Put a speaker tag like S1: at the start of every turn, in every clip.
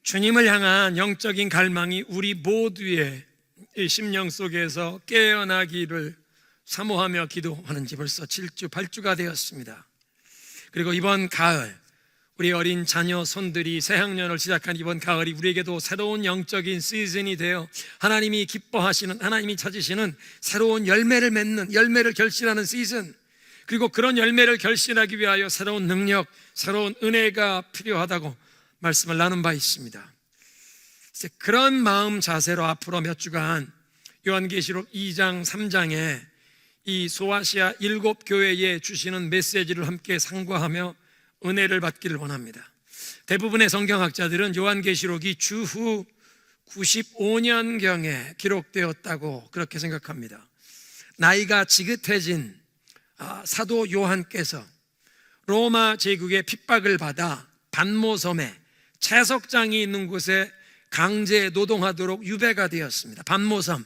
S1: 주님을 향한 영적인 갈망이 우리 모두의 이 심령 속에서 깨어나기를 사모하며 기도하는 지 벌써 7주, 8주가 되었습니다. 그리고 이번 가을, 우리 어린 자녀 손들이 새학년을 시작한 이번 가을이 우리에게도 새로운 영적인 시즌이 되어 하나님이 기뻐하시는, 하나님이 찾으시는 새로운 열매를 맺는, 열매를 결실하는 시즌, 그리고 그런 열매를 결실하기 위하여 새로운 능력, 새로운 은혜가 필요하다고 말씀을 나눈 바 있습니다. 이제 그런 마음 자세로 앞으로 몇 주간 요한계시록 2장 3장에 이 소아시아 7교회에 주시는 메시지를 함께 상고하며 은혜를 받기를 원합니다. 대부분의 성경학자들은 요한계시록이 주후 95년경에 기록되었다고 그렇게 생각합니다. 나이가 지긋해진 사도 요한께서 로마 제국의 핍박을 받아 반모섬에 채석장이 있는 곳에 강제 노동하도록 유배가 되었습니다. 반모섬,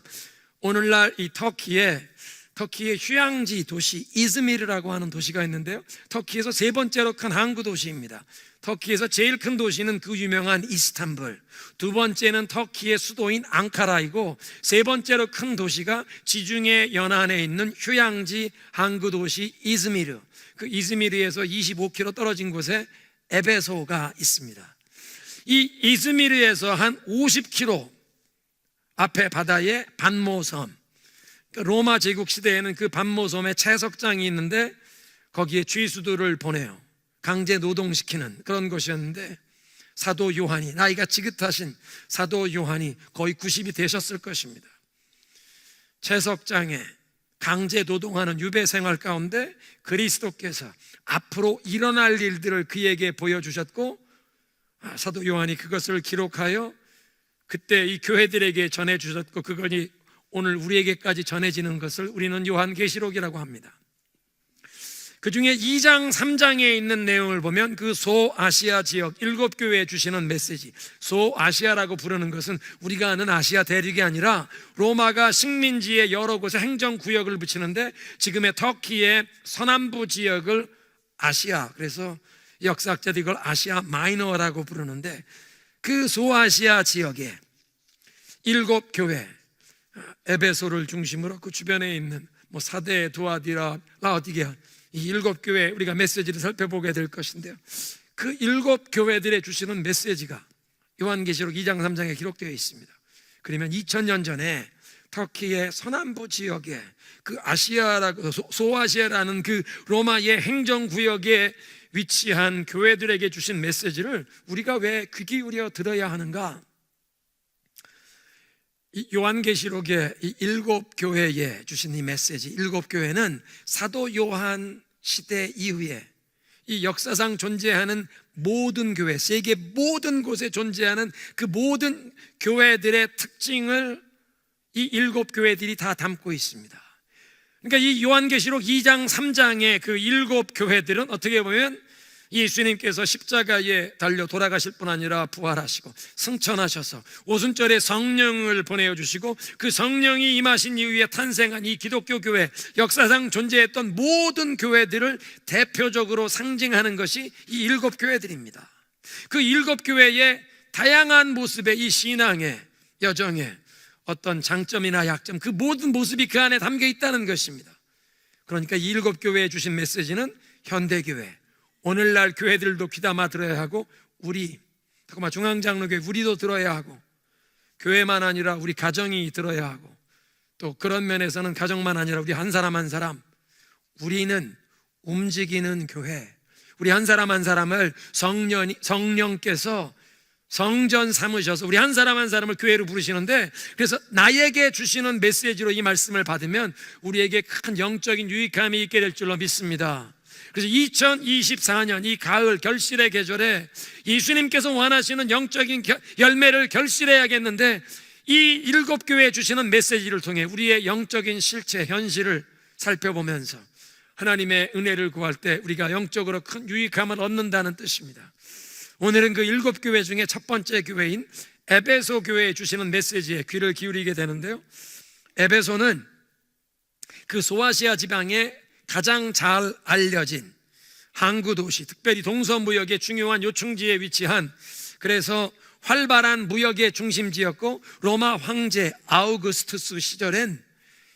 S1: 오늘날 이 터키의 휴양지 도시 이즈미르라고 하는 도시가 있는데요, 터키에서 세 번째로 큰 항구 도시입니다. 터키에서 제일 큰 도시는 그 유명한 이스탄불, 두 번째는 터키의 수도인 앙카라이고, 세 번째로 큰 도시가 지중해 연안에 있는 휴양지 항구 도시 이즈미르, 그 이즈미르에서 25km 떨어진 곳에 에베소가 있습니다. 이 이즈미르에서 한 50km 앞에 바다에 반모섬, 로마 제국 시대에는 그 반모섬에 채석장이 있는데 거기에 죄수들을 보내요. 강제 노동시키는 그런 곳이었는데, 사도 요한이, 나이가 지긋하신 사도 요한이 거의 90이 되셨을 것입니다. 채석장에 강제 노동하는 유배 생활 가운데 그리스도께서 앞으로 일어날 일들을 그에게 보여주셨고, 사도 요한이 그것을 기록하여 그때 이 교회들에게 전해주셨고, 그것이 오늘 우리에게까지 전해지는 것을 우리는 요한계시록이라고 합니다. 그 중에 2장 3장에 있는 내용을 보면 그 소아시아 지역 7교회에 주시는 메시지, 소아시아라고 부르는 것은 우리가 아는 아시아 대륙이 아니라 로마가 식민지의 여러 곳에 행정구역을 붙이는데 지금의 터키의 서남부 지역을 아시아, 그래서 역사학자들이 이걸 아시아 마이너라고 부르는데, 그 소아시아 지역에 7교회, 에베소를 중심으로 그 주변에 있는 사데, 두아디라, 라오디게아, 이 7교회 우리가 메시지를 살펴보게 될 것인데요, 그 7교회들에 주시는 메시지가 요한계시록 2장 3장에 기록되어 있습니다. 그러면 2000년 전에 터키의 서남부 지역에 그 아시아라고, 소아시아라는 그 로마의 행정구역에 위치한 교회들에게 주신 메시지를 우리가 왜 귀 기울여 들어야 하는가? 이 요한계시록의 이 7교회에 주신 이 메시지, 7교회는 사도 요한 시대 이후에 이 역사상 존재하는 모든 교회, 세계 모든 곳에 존재하는 그 모든 교회들의 특징을 이 7교회들이 다 담고 있습니다. 그러니까 이 요한계시록 2장 3장의 그 7교회들은 어떻게 보면 예수님께서 십자가에 달려 돌아가실 뿐 아니라 부활하시고 승천하셔서 오순절에 성령을 보내주시고 그 성령이 임하신 이후에 탄생한 이 기독교 교회, 역사상 존재했던 모든 교회들을 대표적으로 상징하는 것이 이 7교회들입니다. 그 7교회의 다양한 모습의 이 신앙의 여정에 어떤 장점이나 약점, 그 모든 모습이 그 안에 담겨 있다는 것입니다. 그러니까 이 7교회에 주신 메시지는 현대교회, 오늘날 교회들도 귀담아 들어야 하고, 우리 특히 중앙장로교회 우리도 들어야 하고, 교회만 아니라 우리 가정이 들어야 하고, 또 그런 면에서는 가정만 아니라 우리 한 사람 한 사람, 우리는 움직이는 교회, 우리 한 사람 한 사람을 성령께서 성전 삼으셔서 우리 한 사람 한 사람을 교회로 부르시는데, 그래서 나에게 주시는 메시지로 이 말씀을 받으면 우리에게 큰 영적인 유익함이 있게 될 줄로 믿습니다. 그래서 2024년 이 가을 결실의 계절에 예수님께서 원하시는 영적인 열매를 결실해야겠는데, 이 7교회에 주시는 메시지를 통해 우리의 영적인 실체, 현실을 살펴보면서 하나님의 은혜를 구할 때 우리가 영적으로 큰 유익함을 얻는다는 뜻입니다. 오늘은 그 7교회 중에 첫 번째 교회인 에베소 교회에 주시는 메시지에 귀를 기울이게 되는데요, 에베소는 그 소아시아 지방의 가장 잘 알려진 항구 도시, 특별히 동서무역의 중요한 요충지에 위치한, 그래서 활발한 무역의 중심지였고 로마 황제 아우구스투스 시절엔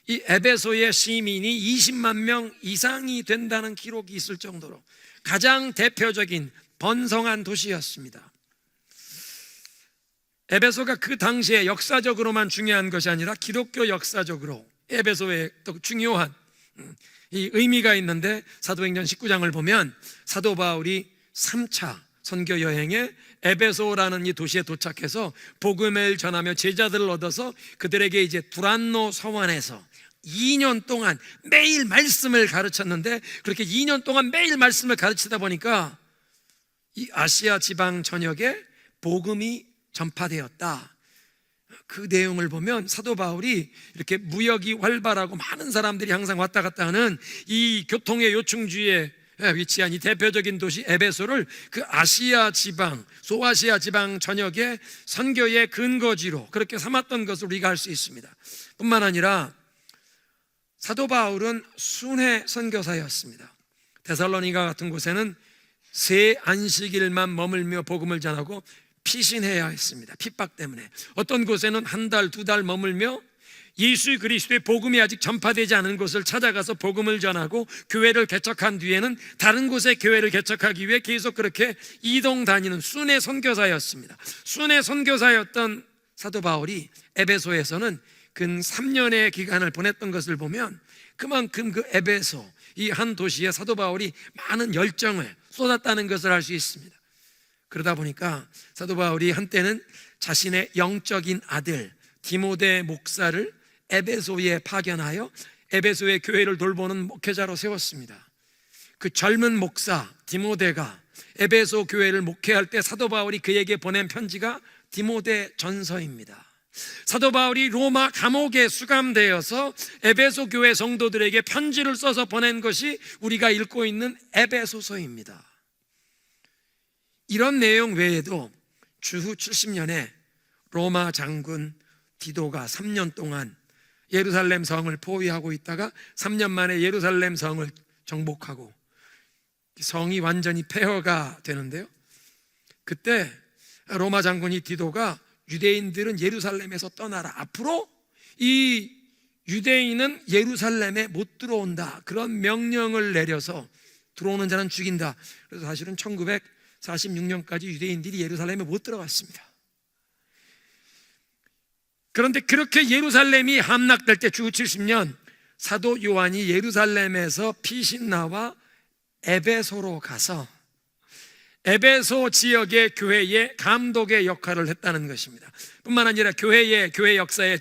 S1: 이 에베소의 시민이 20만 명 이상이 된다는 기록이 있을 정도로 가장 대표적인 번성한 도시였습니다. 에베소가 그 당시에 역사적으로만 중요한 것이 아니라 기독교 역사적으로 에베소의 또 중요한 이 의미가 있는데, 사도행전 19장을 보면 사도 바울이 3차 선교 여행에 에베소라는 이 도시에 도착해서 복음을 전하며 제자들을 얻어서 그들에게 이제 두란노 서원에서 2년 동안 매일 말씀을 가르쳤는데, 그렇게 2년 동안 매일 말씀을 가르치다 보니까 이 아시아 지방 전역에 복음이 전파되었다. 그 내용을 보면 사도 바울이 이렇게 무역이 활발하고 많은 사람들이 항상 왔다 갔다 하는 이 교통의 요충지에 위치한 이 대표적인 도시 에베소를 그 아시아 지방, 소아시아 지방 전역의 선교의 근거지로 그렇게 삼았던 것을 우리가 알 수 있습니다. 뿐만 아니라 사도 바울은 순회 선교사였습니다. 데살로니가 같은 곳에는 세 안식일만 머물며 복음을 전하고 피신해야 했습니다. 핍박 때문에. 어떤 곳에는 한 달, 두 달 머물며 예수 그리스도의 복음이 아직 전파되지 않은 곳을 찾아가서 복음을 전하고 교회를 개척한 뒤에는 다른 곳에 교회를 개척하기 위해 계속 그렇게 이동 다니는 순회 선교사였습니다. 순회 선교사였던 사도 바울이 에베소에서는 근 3년의 기간을 보냈던 것을 보면 그만큼 그 에베소 이 한 도시에 사도 바울이 많은 열정을 쏟았다는 것을 알 수 있습니다. 그러다 보니까 사도 바울이 한때는 자신의 영적인 아들 디모데 목사를 에베소에 파견하여 에베소의 교회를 돌보는 목회자로 세웠습니다. 그 젊은 목사 디모데가 에베소 교회를 목회할 때 사도 바울이 그에게 보낸 편지가 디모데 전서입니다. 사도 바울이 로마 감옥에 수감되어서 에베소 교회 성도들에게 편지를 써서 보낸 것이 우리가 읽고 있는 에베소서입니다. 이런 내용 외에도 주후 70년에 로마 장군 디도가 3년 동안 예루살렘 성을 포위하고 있다가 3년 만에 예루살렘 성을 정복하고 성이 완전히 폐허가 되는데요, 그때 로마 장군이 디도가 유대인들은 예루살렘에서 떠나라, 앞으로 이 유대인은 예루살렘에 못 들어온다, 그런 명령을 내려서 들어오는 자는 죽인다. 그래서 사실은 1946년까지 유대인들이 예루살렘에 못 들어갔습니다. 그런데 그렇게 예루살렘이 함락될 때 주후 70년 사도 요한이 예루살렘에서 피신 나와 에베소로 가서 에베소 지역의 교회의 감독의 역할을 했다는 것입니다. 뿐만 아니라 교회 역사에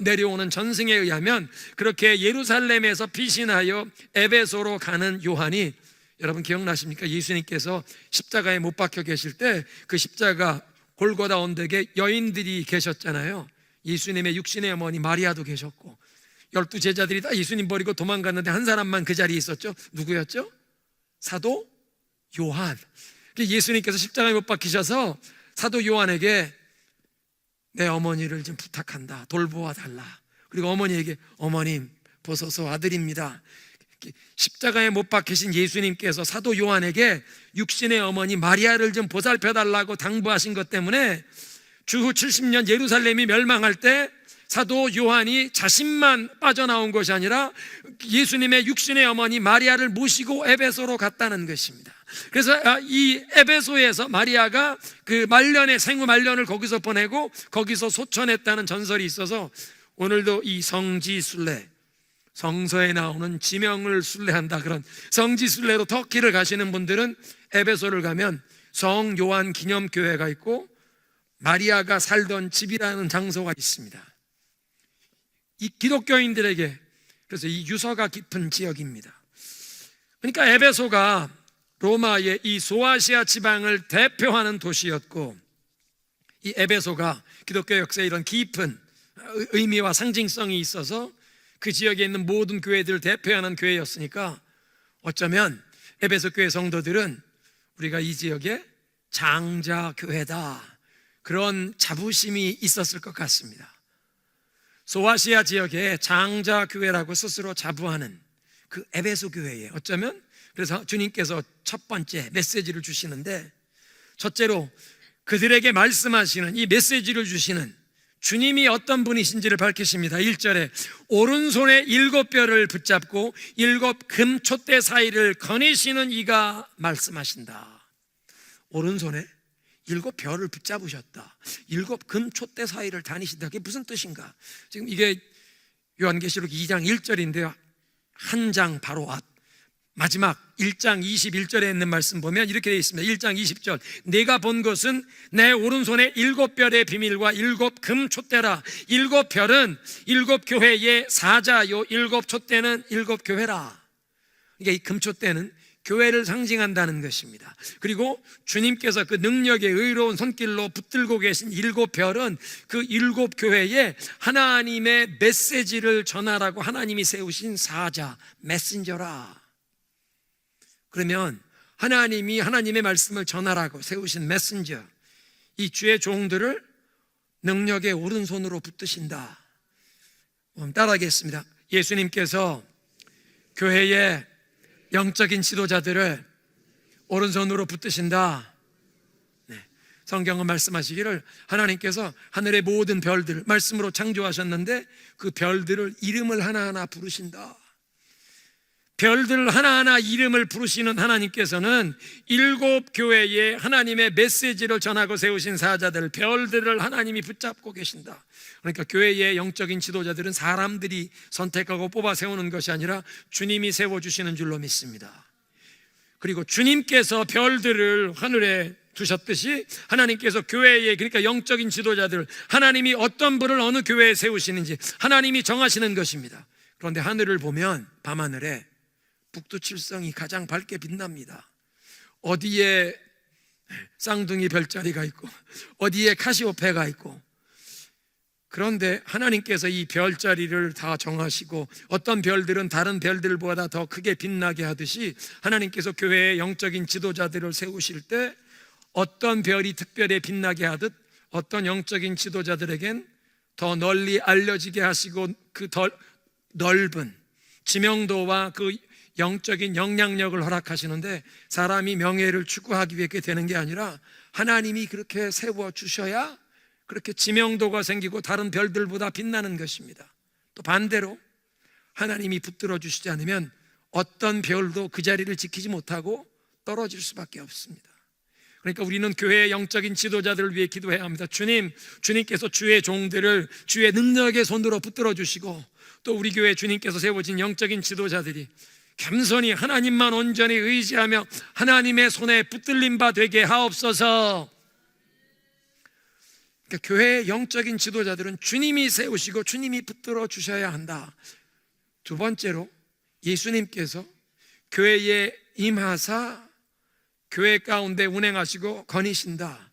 S1: 내려오는 전승에 의하면 그렇게 예루살렘에서 피신하여 에베소로 가는 요한이, 여러분 기억나십니까? 예수님께서 십자가에 못 박혀 계실 때 그 십자가 골고다 언덕에 여인들이 계셨잖아요. 예수님의 육신의 어머니 마리아도 계셨고 12 제자들이 다 예수님 버리고 도망갔는데 한 사람만 그 자리에 있었죠. 누구였죠? 사도 요한. 예수님께서 십자가에 못 박히셔서 사도 요한에게 내 어머니를 좀 부탁한다, 돌보아 달라. 그리고 어머니에게 어머님 보소서 아들입니다. 십자가에 못 박히신 예수님께서 사도 요한에게 육신의 어머니 마리아를 좀 보살펴 달라고 당부하신 것 때문에 주후 70년 예루살렘이 멸망할 때 사도 요한이 자신만 빠져나온 것이 아니라 예수님의 육신의 어머니 마리아를 모시고 에베소로 갔다는 것입니다. 그래서 이 에베소에서 마리아가 그 말년의 생후 말년을 거기서 보내고 거기서 소천했다는 전설이 있어서 오늘도 이 성지순례, 성서에 나오는 지명을 순례한다, 그런 성지순례로 터키를 가시는 분들은 에베소를 가면 성 요한 기념교회가 있고 마리아가 살던 집이라는 장소가 있습니다. 이 기독교인들에게 그래서 이 유서가 깊은 지역입니다. 그러니까 에베소가 로마의 이 소아시아 지방을 대표하는 도시였고, 이 에베소가 기독교 역사에 이런 깊은 의미와 상징성이 있어서 그 지역에 있는 모든 교회들을 대표하는 교회였으니까 어쩌면 에베소 교회 성도들은 우리가 이 지역에 장자교회다, 그런 자부심이 있었을 것 같습니다. 소아시아 지역에 장자교회라고 스스로 자부하는 그 에베소 교회에 어쩌면 그래서 주님께서 첫 번째 메시지를 주시는데, 첫째로 그들에게 말씀하시는 이 메시지를 주시는 주님이 어떤 분이신지를 밝히십니다. 1절에 오른손에 7뼈를 붙잡고 7 금촛대 사이를 거니시는 이가 말씀하신다. 오른손에 7뼈를 붙잡으셨다. 7 금촛대 사이를 다니신다. 그게 무슨 뜻인가? 지금 이게 요한계시록 2장 1절인데요 한 장 바로 앞 마지막 1장 21절에 있는 말씀 보면 이렇게 되어 있습니다. 1장 20절 내가 본 것은 내 오른손에 7별의 비밀과 7 금촛대라. 7별은 7 교회의 사자요 7 촛대는 7 교회라. 그러니까 이 금촛대는 교회를 상징한다는 것입니다. 그리고 주님께서 그 능력의 의로운 손길로 붙들고 계신 7별은 그 7 교회에 하나님의 메시지를 전하라고 하나님이 세우신 사자, 메신저라. 그러면 하나님이 하나님의 말씀을 전하라고 세우신 메신저, 이 주의 종들을 능력의 오른손으로 붙드신다. 따라하겠습니다. 예수님께서 교회의 영적인 지도자들을 오른손으로 붙드신다. 네. 성경은 말씀하시기를 하나님께서 하늘의 모든 별들 말씀으로 창조하셨는데 그 별들을 이름을 하나하나 부르신다. 별들 하나하나 이름을 부르시는 하나님께서는 7 교회에 하나님의 메시지를 전하고 세우신 사자들, 별들을 하나님이 붙잡고 계신다. 그러니까 교회의 영적인 지도자들은 사람들이 선택하고 뽑아 세우는 것이 아니라 주님이 세워주시는 줄로 믿습니다. 그리고 주님께서 별들을 하늘에 두셨듯이 하나님께서 교회에, 그러니까 영적인 지도자들, 하나님이 어떤 분을 어느 교회에 세우시는지 하나님이 정하시는 것입니다. 그런데 하늘을 보면 밤하늘에 북두칠성이 가장 밝게 빛납니다. 어디에 쌍둥이 별자리가 있고 어디에 카시오페가 있고, 그런데 하나님께서 이 별자리를 다 정하시고 어떤 별들은 다른 별들보다 더 크게 빛나게 하듯이 하나님께서 교회의 영적인 지도자들을 세우실 때 어떤 별이 특별히 빛나게 하듯 어떤 영적인 지도자들에겐 더 널리 알려지게 하시고 그 더 넓은 지명도와 그 영적인 영향력을 허락하시는데, 사람이 명예를 추구하기 위해 그렇게 되는 게 아니라 하나님이 그렇게 세워주셔야 그렇게 지명도가 생기고 다른 별들보다 빛나는 것입니다. 또 반대로 하나님이 붙들어 주시지 않으면 어떤 별도 그 자리를 지키지 못하고 떨어질 수밖에 없습니다. 그러니까 우리는 교회의 영적인 지도자들을 위해 기도해야 합니다. 주님께서 주의 종들을 주의 능력의 손으로 붙들어 주시고, 또 우리 교회 주님께서 세워진 영적인 지도자들이 겸손히 하나님만 온전히 의지하며 하나님의 손에 붙들린 바 되게 하옵소서. 그러니까 교회의 영적인 지도자들은 주님이 세우시고 주님이 붙들어 주셔야 한다. 두 번째로 예수님께서 교회에 임하사 교회 가운데 운행하시고 거니신다.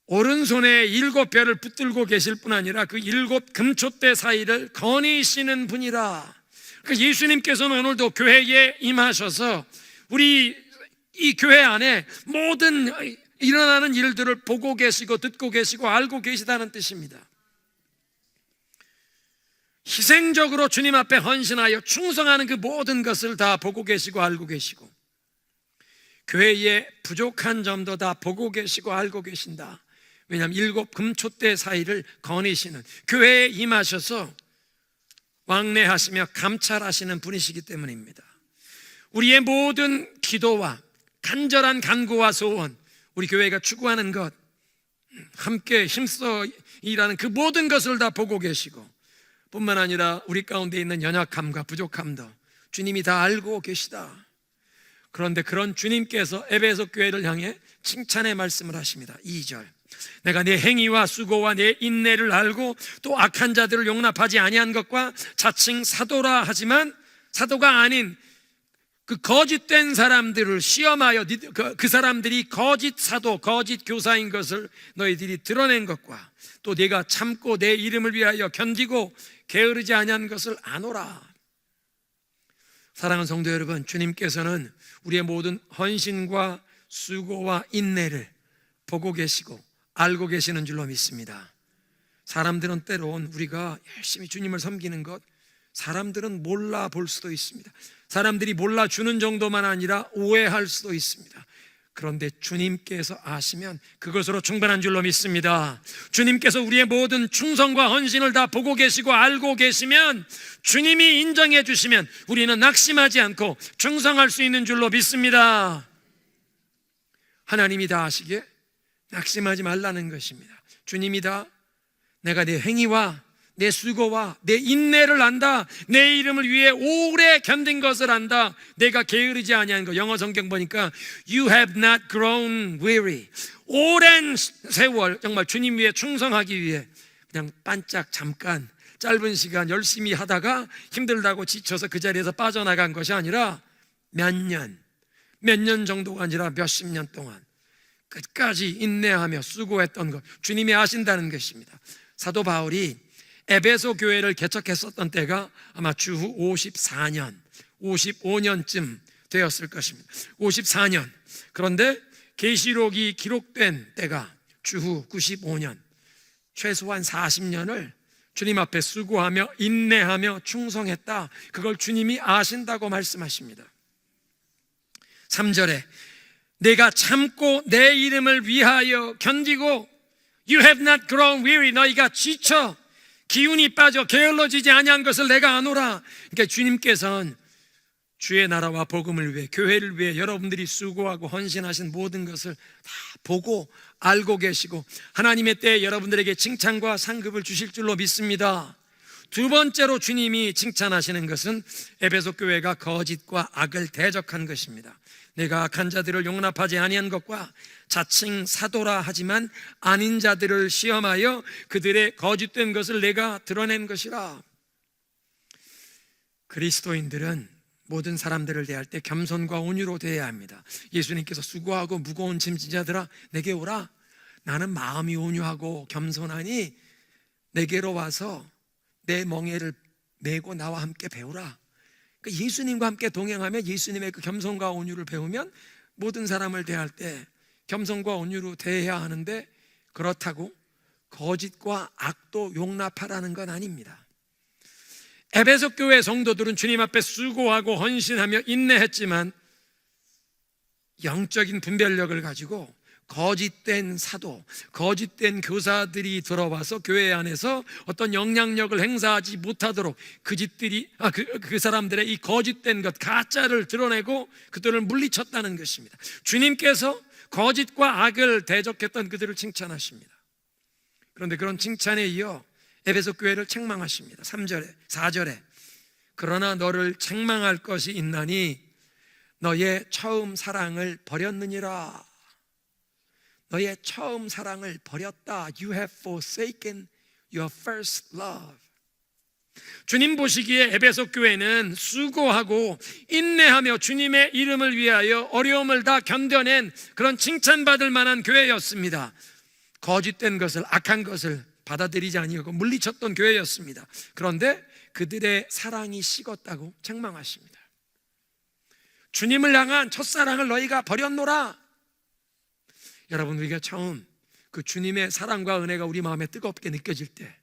S1: 오른손에 7별을 붙들고 계실 뿐 아니라 그 7 금촛대 사이를 거니시는 분이라. 그러니까 예수님께서는 오늘도 교회에 임하셔서 우리 이 교회 안에 모든 일어나는 일들을 보고 계시고 듣고 계시고 알고 계시다는 뜻입니다. 희생적으로 주님 앞에 헌신하여 충성하는 그 모든 것을 다 보고 계시고 알고 계시고, 교회의 부족한 점도 다 보고 계시고 알고 계신다. 왜냐하면 7 금촛대 사이를 거니시는, 교회에 임하셔서 왕래하시며 감찰하시는 분이시기 때문입니다. 우리의 모든 기도와 간절한 간구와 소원, 우리 교회가 추구하는 것, 함께 힘써 일하는 그 모든 것을 다 보고 계시고, 뿐만 아니라 우리 가운데 있는 연약함과 부족함도 주님이 다 알고 계시다. 그런데 그런 주님께서 에베소 교회를 향해 칭찬의 말씀을 하십니다. 2절 내가 내 행위와 수고와 내 인내를 알고 또 악한 자들을 용납하지 아니한 것과 자칭 사도라 하지만 사도가 아닌 그 거짓된 사람들을 시험하여 그 사람들이 거짓 사도, 거짓 교사인 것을 너희들이 드러낸 것과 또 네가 참고 내 이름을 위하여 견디고 게으르지 아니한 것을 아노라. 사랑하는 성도 여러분, 주님께서는 우리의 모든 헌신과 수고와 인내를 보고 계시고 알고 계시는 줄로 믿습니다. 사람들은 때론 우리가 열심히 주님을 섬기는 것, 사람들은 몰라 볼 수도 있습니다. 사람들이 몰라주는 정도만 아니라 오해할 수도 있습니다. 그런데 주님께서 아시면 그것으로 충분한 줄로 믿습니다. 주님께서 우리의 모든 충성과 헌신을 다 보고 계시고 알고 계시면, 주님이 인정해 주시면 우리는 낙심하지 않고 충성할 수 있는 줄로 믿습니다. 하나님이 다 아시기에 낙심하지 말라는 것입니다. 주님이 다 내가 내 행위와 내 수고와 내 인내를 안다. 내 이름을 위해 오래 견딘 것을 안다. 내가 게으르지 아니한 것. 영어 성경 보니까 You have not grown weary. 오랜 세월 정말 주님 위해 충성하기 위해 그냥 반짝 잠깐 짧은 시간 열심히 하다가 힘들다고 지쳐서 그 자리에서 빠져나간 것이 아니라 몇 년 정도가 아니라 몇십 년 동안 끝까지 인내하며 수고했던 것, 주님이 아신다는 것입니다. 사도 바울이 에베소 교회를 개척했었던 때가 아마 주후 54년, 55년쯤 되었을 것입니다. 54년. 그런데 계시록이 기록된 때가 주후 95년. 최소한 40년을 주님 앞에 수고하며 인내하며 충성했다. 그걸 주님이 아신다고 말씀하십니다. 3절에 내가 참고 내 이름을 위하여 견디고 You have not grown weary. 너희가 지쳐 기운이 빠져 게을러지지 아니한 것을 내가 아노라. 그러니까 주님께서는 주의 나라와 복음을 위해, 교회를 위해 여러분들이 수고하고 헌신하신 모든 것을 다 보고 알고 계시고 하나님의 때에 여러분들에게 칭찬과 상급을 주실 줄로 믿습니다. 두 번째로 주님이 칭찬하시는 것은 에베소 교회가 거짓과 악을 대적한 것입니다. 내가 악한 자들을 용납하지 아니한 것과 자칭 사도라 하지만 아닌 자들을 시험하여 그들의 거짓된 것을 내가 드러낸 것이라. 그리스도인들은 모든 사람들을 대할 때 겸손과 온유로 대해야 합니다. 예수님께서 수고하고 무거운 짐 진 자들아 내게 오라. 나는 마음이 온유하고 겸손하니 내게로 와서 내 멍에를 메고 나와 함께 배우라. 그러니까 예수님과 함께 동행하며 예수님의 그 겸손과 온유를 배우면 모든 사람을 대할 때 겸손과 온유로 대해야 하는데, 그렇다고 거짓과 악도 용납하라는 건 아닙니다. 에베소 교회 성도들은 주님 앞에 수고하고 헌신하며 인내했지만 영적인 분별력을 가지고 거짓된 사도, 거짓된 교사들이 들어와서 교회 안에서 어떤 영향력을 행사하지 못하도록 그 사람들의 이 거짓된 것, 가짜를 드러내고 그들을 물리쳤다는 것입니다. 주님께서 거짓과 악을 대적했던 그들을 칭찬하십니다. 그런데 그런 칭찬에 이어 에베소 교회를 책망하십니다. 3절에 4절에 그러나 너를 책망할 것이 있나니 너의 처음 사랑을 버렸느니라. 너의 처음 사랑을 버렸다. You have forsaken your first love. 주님 보시기에 에베소 교회는 수고하고 인내하며 주님의 이름을 위하여 어려움을 다 견뎌낸 그런 칭찬받을 만한 교회였습니다. 거짓된 것을, 악한 것을 받아들이지 아니하고 물리쳤던 교회였습니다. 그런데 그들의 사랑이 식었다고 책망하십니다. 주님을 향한 첫사랑을 너희가 버렸노라. 여러분, 우리가 처음 그 주님의 사랑과 은혜가 우리 마음에 뜨겁게 느껴질 때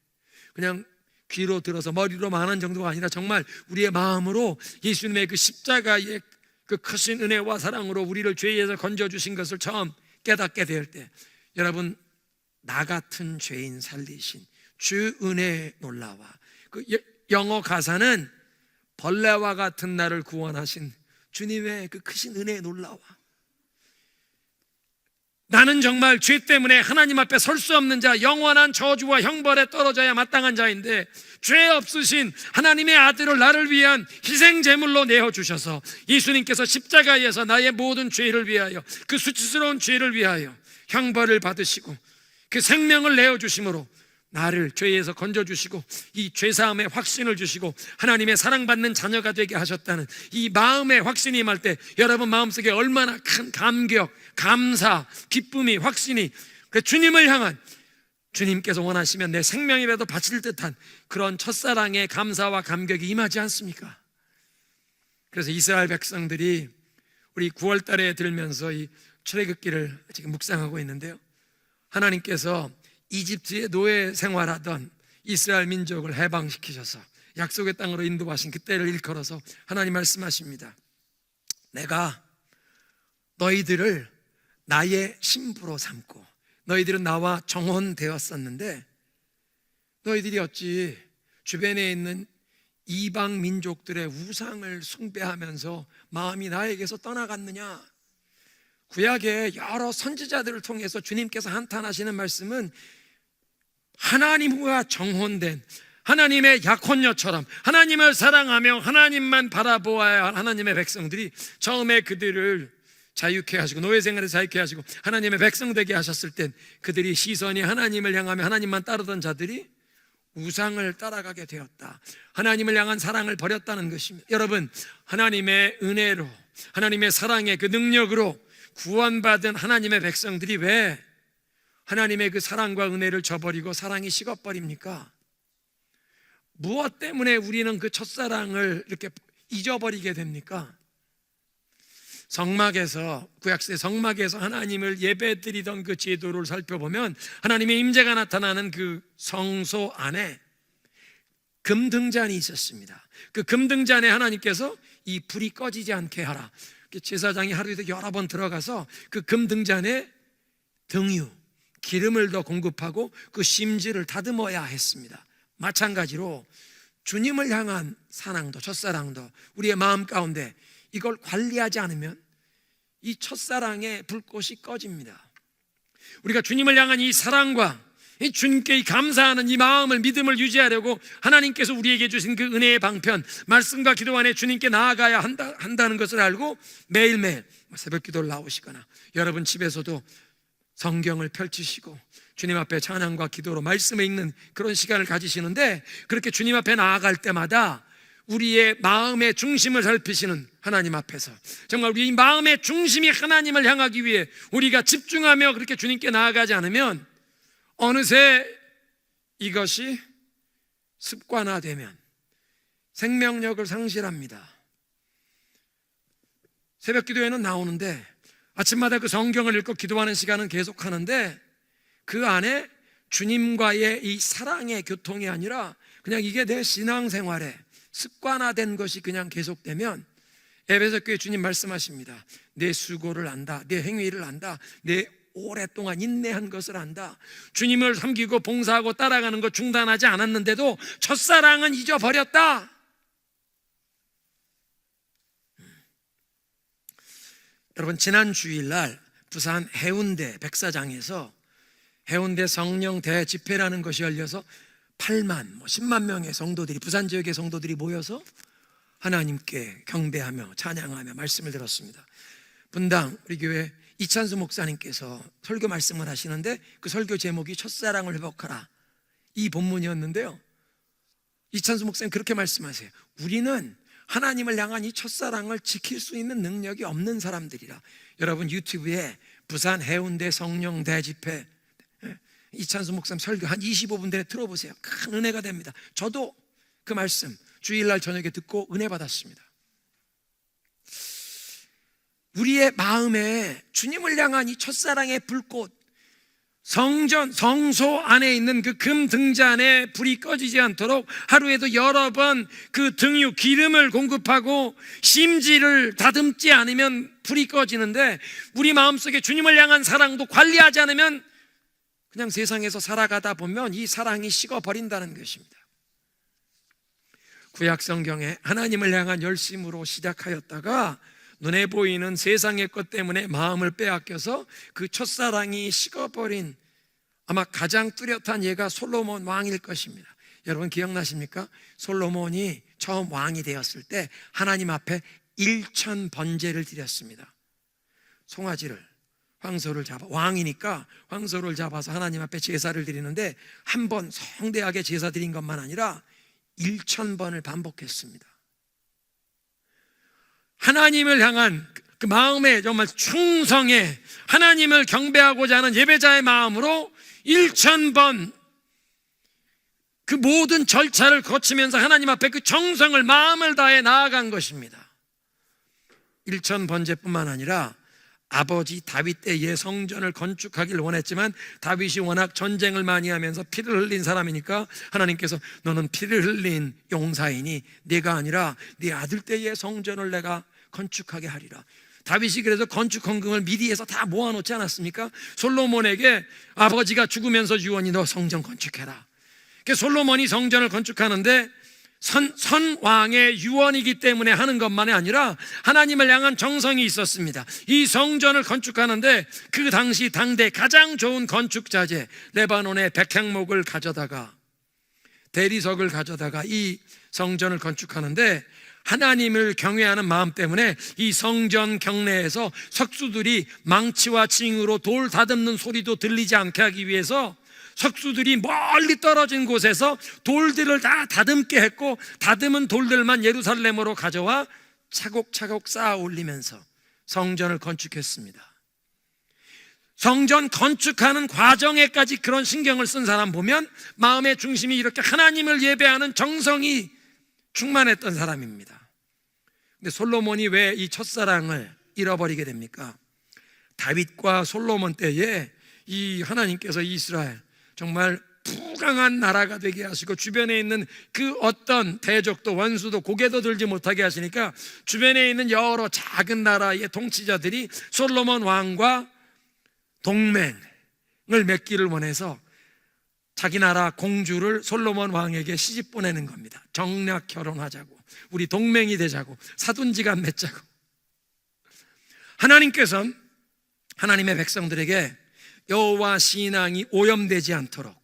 S1: 그냥 귀로 들어서 머리로만 하는 정도가 아니라 정말 우리의 마음으로 예수님의 그 십자가의 그 크신 은혜와 사랑으로 우리를 죄에서 건져주신 것을 처음 깨닫게 될 때, 여러분, 나 같은 죄인 살리신 주 은혜에 놀라와. 그 영어 가사는 벌레와 같은 나를 구원하신 주님의 그 크신 은혜에 놀라와. 나는 정말 죄 때문에 하나님 앞에 설 수 없는 자, 영원한 저주와 형벌에 떨어져야 마땅한 자인데 죄 없으신 하나님의 아들을 나를 위한 희생 제물로 내어주셔서 예수님께서 십자가에서 나의 모든 죄를 위하여, 그 수치스러운 죄를 위하여 형벌을 받으시고 그 생명을 내어주심으로 나를 죄에서 건져주시고 이 죄사함의 확신을 주시고 하나님의 사랑받는 자녀가 되게 하셨다는 이 마음의 확신이 임할 때 여러분 마음속에 얼마나 큰 감격, 감사, 기쁨이, 확신이, 그 주님을 향한, 주님께서 원하시면 내 생명이라도 바칠 듯한 그런 첫사랑의 감사와 감격이 임하지 않습니까? 그래서 이스라엘 백성들이 우리 9월 달에 들면서 이 출애굽기를 지금 묵상하고 있는데요, 하나님께서 이집트의 노예 생활하던 이스라엘 민족을 해방시키셔서 약속의 땅으로 인도하신 그때를 일컬어서 하나님 말씀하십니다. 내가 너희들을 나의 신부로 삼고 너희들은 나와 정혼되었었는데 너희들이 어찌 주변에 있는 이방 민족들의 우상을 숭배하면서 마음이 나에게서 떠나갔느냐. 구약의 여러 선지자들을 통해서 주님께서 한탄하시는 말씀은 하나님과 정혼된 하나님의 약혼녀처럼 하나님을 사랑하며 하나님만 바라보아야 할 하나님의 백성들이 처음에 그들을 자유케 하시고 노예 생활에 자유케 하시고 하나님의 백성 되게 하셨을 땐 그들이 시선이 하나님을 향하며 하나님만 따르던 자들이 우상을 따라가게 되었다. 하나님을 향한 사랑을 버렸다는 것입니다. 여러분, 하나님의 은혜로 하나님의 사랑의 그 능력으로 구원받은 하나님의 백성들이 왜 하나님의 그 사랑과 은혜를 저버리고 사랑이 식어버립니까? 무엇 때문에 우리는 그 첫사랑을 이렇게 잊어버리게 됩니까? 성막에서, 구약시대 성막에서 하나님을 예배드리던 그 제도를 살펴보면 하나님의 임재가 나타나는 그 성소 안에 금등잔이 있었습니다. 그 금등잔에 하나님께서 이 불이 꺼지지 않게 하라. 제사장이 하루에도 여러 번 들어가서 그 금등잔에 등유, 기름을 더 공급하고 그 심지를 다듬어야 했습니다. 마찬가지로 주님을 향한 사랑도 첫사랑도 우리의 마음 가운데 이걸 관리하지 않으면 이 첫사랑의 불꽃이 꺼집니다. 우리가 주님을 향한 이 사랑과 이 주님께 감사하는 이 마음을, 믿음을 유지하려고 하나님께서 우리에게 주신 그 은혜의 방편, 말씀과 기도 안에 주님께 나아가야 한다는 것을 알고 매일매일 새벽 기도를 나오시거나 여러분 집에서도 성경을 펼치시고 주님 앞에 찬양과 기도로 말씀을 읽는 그런 시간을 가지시는데, 그렇게 주님 앞에 나아갈 때마다 우리의 마음의 중심을 살피시는 하나님 앞에서 정말 우리 마음의 중심이 하나님을 향하기 위해 우리가 집중하며 그렇게 주님께 나아가지 않으면 어느새 이것이 습관화되면 생명력을 상실합니다. 새벽 기도에는 나오는데 아침마다 그 성경을 읽고 기도하는 시간은 계속하는데 그 안에 주님과의 이 사랑의 교통이 아니라 그냥 이게 내 신앙생활에 습관화된 것이 그냥 계속되면 에베소 교회 주님 말씀하십니다. 내 수고를 안다, 내 행위를 안다, 내 오랫동안 인내한 것을 안다. 주님을 섬기고 봉사하고 따라가는 것 중단하지 않았는데도 첫사랑은 잊어버렸다. 여러분, 지난 주일날 부산 해운대 백사장에서 해운대 성령 대집회라는 것이 열려서 8만, 10만 명의 성도들이, 부산 지역의 성도들이 모여서 하나님께 경배하며 찬양하며 말씀을 들었습니다. 분당 우리 교회 이찬수 목사님께서 설교 말씀을 하시는데 그 설교 제목이 첫사랑을 회복하라, 이 본문이었는데요. 이찬수 목사님 그렇게 말씀하세요. 우리는 하나님을 향한 이 첫사랑을 지킬 수 있는 능력이 없는 사람들이라. 여러분 유튜브에 부산 해운대 성령 대집회 이찬수 목사님 설교 한 25분 내에 들어보세요. 큰 은혜가 됩니다. 저도 그 말씀 주일날 저녁에 듣고 은혜 받았습니다. 우리의 마음에 주님을 향한 이 첫사랑의 불꽃, 성전, 성소 안에 있는 그 금등잔에 불이 꺼지지 않도록 하루에도 여러 번 그 등유, 기름을 공급하고 심지를 다듬지 않으면 불이 꺼지는데, 우리 마음속에 주님을 향한 사랑도 관리하지 않으면 그냥 세상에서 살아가다 보면 이 사랑이 식어버린다는 것입니다. 구약 성경에 하나님을 향한 열심으로 시작하였다가 눈에 보이는 세상의 것 때문에 마음을 빼앗겨서 그 첫사랑이 식어버린 아마 가장 뚜렷한 예가 솔로몬 왕일 것입니다. 여러분 기억나십니까? 솔로몬이 처음 왕이 되었을 때 하나님 앞에 1000 번제를 드렸습니다. 송아지를, 황소를 잡아, 왕이니까 황소를 잡아서 하나님 앞에 제사를 드리는데 한 번 성대하게 제사 드린 것만 아니라 1000번을 반복했습니다. 하나님을 향한 그 마음에 정말 충성해 하나님을 경배하고자 하는 예배자의 마음으로 1000번 그 모든 절차를 거치면서 하나님 앞에 그 정성을, 마음을 다해 나아간 것입니다. 1000번제뿐만 아니라 아버지 다윗 때의 성전을 건축하기를 원했지만 다윗이 워낙 전쟁을 많이 하면서 피를 흘린 사람이니까 하나님께서 너는 피를 흘린 용사이니 네가 아니라 네 아들 때의 성전을 내가 건축하게 하리라. 다윗이 그래서 건축 헌금을 미리 해서 다 모아놓지 않았습니까? 솔로몬에게 아버지가 죽으면서 유언이 너 성전 건축해라. 솔로몬이 성전을 건축하는데 선왕의 유언이기 때문에 하는 것만이 아니라 하나님을 향한 정성이 있었습니다. 이 성전을 건축하는데 그 당시 당대 가장 좋은 건축자재 레바논의 백향목을 가져다가 대리석을 가져다가 이 성전을 건축하는데 하나님을 경외하는 마음 때문에 이 성전 경내에서 석수들이 망치와 징으로 돌 다듬는 소리도 들리지 않게 하기 위해서 석수들이 멀리 떨어진 곳에서 돌들을 다 다듬게 했고, 다듬은 돌들만 예루살렘으로 가져와 차곡차곡 쌓아 올리면서 성전을 건축했습니다. 성전 건축하는 과정에까지 그런 신경을 쓴 사람 보면 마음의 중심이 이렇게 하나님을 예배하는 정성이 충만했던 사람입니다. 근데 솔로몬이 왜 이 첫사랑을 잃어버리게 됩니까? 다윗과 솔로몬 때에 이 하나님께서 이스라엘 정말 부강한 나라가 되게 하시고 주변에 있는 그 어떤 대적도 원수도 고개도 들지 못하게 하시니까 주변에 있는 여러 작은 나라의 통치자들이 솔로몬 왕과 동맹을 맺기를 원해서 자기 나라 공주를 솔로몬 왕에게 시집 보내는 겁니다. 정략 결혼하자고, 우리 동맹이 되자고, 사돈지간 맺자고. 하나님께서는 하나님의 백성들에게 여호와 신앙이 오염되지 않도록